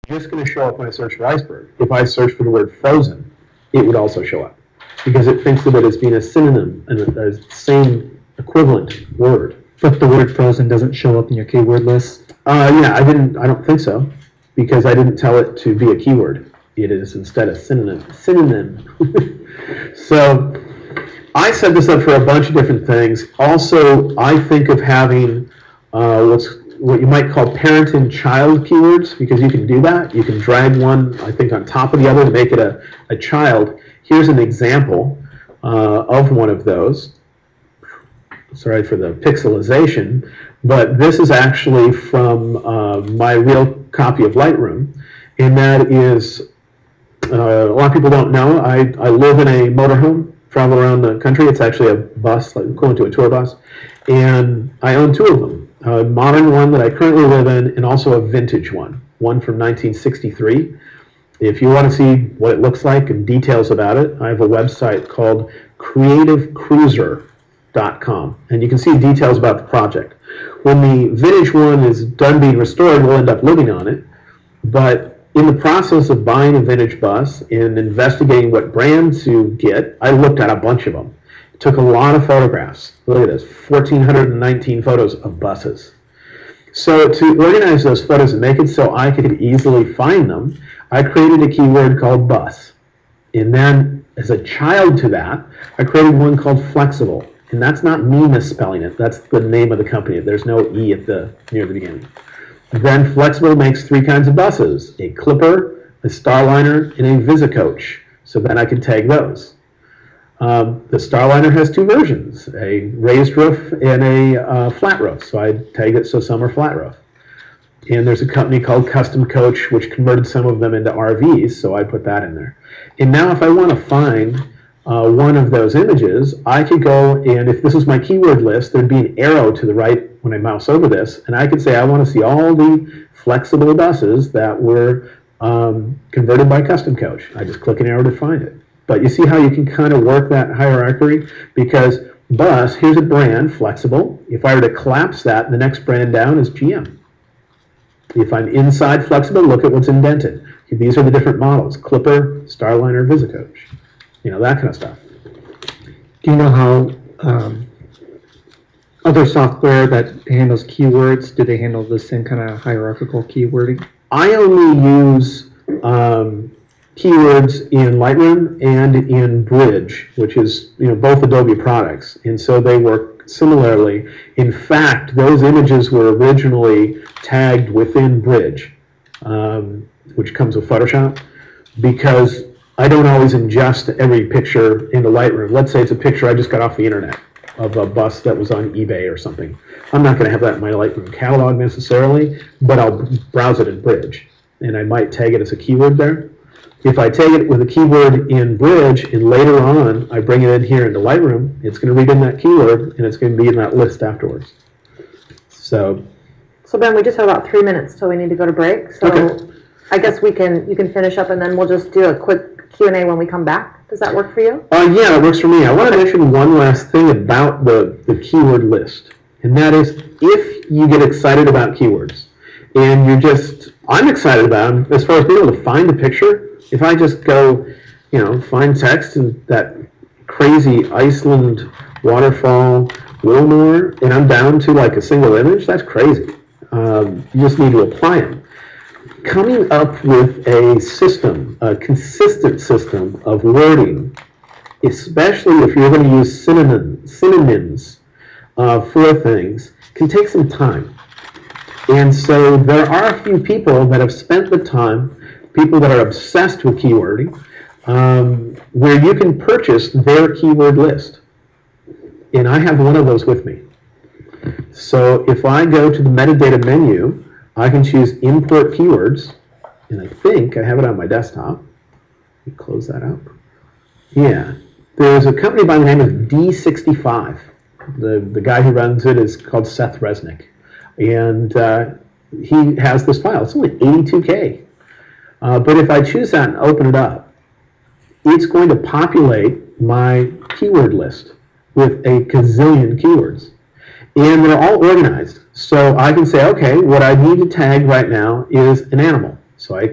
just going to show up when I search for iceberg. If I search for the word frozen, it would also show up because it thinks of it as being a synonym and a same equivalent word. But the word frozen doesn't show up in your keyword list? Yeah, I don't think so, because I didn't tell it to be a keyword. It is instead a synonym. So I set this up for a bunch of different things. Also, I think of having what you might call parent and child keywords, because you can do that. You can drag one, I think, on top of the other to make it a child. Here's an example of one of those. Sorry for the pixelization, but this is actually from my real copy of Lightroom, and that is, a lot of people don't know, I live in a motorhome, travel around the country. It's actually a bus, like equivalent to a tour bus, and I own two of them, a modern one that I currently live in, and also a vintage one from 1963. If you want to see what it looks like and details about it, I have a website called creativecruiser.com, and you can see details about the project. When the vintage one is done being restored, we'll end up living on it, but in the process of buying a vintage bus and investigating what brand to get, I looked at a bunch of them. It took a lot of photographs. Look at this, 1,419 photos of buses. So to organize those photos and make it so I could easily find them, I created a keyword called bus. And then as a child to that, I created one called flexible. And that's not me misspelling it. That's the name of the company. There's no E at near the beginning. Then flexible makes three kinds of buses: a clipper, a starliner, and a visicoach. So then I can tag those. The starliner has two versions, a raised roof and a flat roof. So I tagged it so some are flat roof. And there's a company called Custom Coach, which converted some of them into RVs, so I put that in there. And now if I want to find one of those images, I could go, and if this is my keyword list, there'd be an arrow to the right when I mouse over this, and I could say I want to see all the flexible buses that were converted by Custom Coach. I just click an arrow to find it. But you see how you can kind of work that hierarchy? Because bus, here's a brand, flexible. If I were to collapse that, the next brand down is GM. If I'm inside flexible, look at what's indented. These are the different models: Clipper, Starliner, Visicoach. You know, that kind of stuff. Do you know how other software that handles keywords, do they handle the same kind of hierarchical keywording? I only use keywords in Lightroom and in Bridge, which is, you know, both Adobe products, and so they work similarly. In fact, those images were originally tagged within Bridge, which comes with Photoshop, because I don't always ingest every picture into Lightroom. Let's say it's a picture I just got off the internet of a bus that was on eBay or something. I'm not going to have that in my Lightroom catalog necessarily, but I'll browse it in Bridge, and I might tag it as a keyword there. If I tag it with a keyword in Bridge, and later on I bring it in here into Lightroom, it's going to read in that keyword, and it's going to be in that list afterwards. So Ben, we just have about 3 minutes till we need to go to break. So okay. I guess you can finish up, and then we'll just do a quick Q&A when we come back. Does that work for you? Yeah, it works for me. I want to mention one last thing about the keyword list, and that is, if you get excited about keywords, and I'm excited about them as far as being able to find a picture. If I just go, you know, find text and that crazy Iceland waterfall Wilmore, and I'm down to like a single image, that's crazy. You just need to apply them. Coming up with a system, a consistent system of wording, especially if you're going to use synonyms for things, can take some time. And so there are a few people that have spent the time, people that are obsessed with keywording, where you can purchase their keyword list. And I have one of those with me. So if I go to the metadata menu, I can choose import keywords, and I think I have it on my desktop. Let me close that up. Yeah, there's a company by the name of D65. The guy who runs it is called Seth Resnick, and he has this file. It's only 82K. But if I choose that and open it up, it's going to populate my keyword list with a gazillion keywords. And they're all organized. So I can say, okay, what I need to tag right now is an animal. So I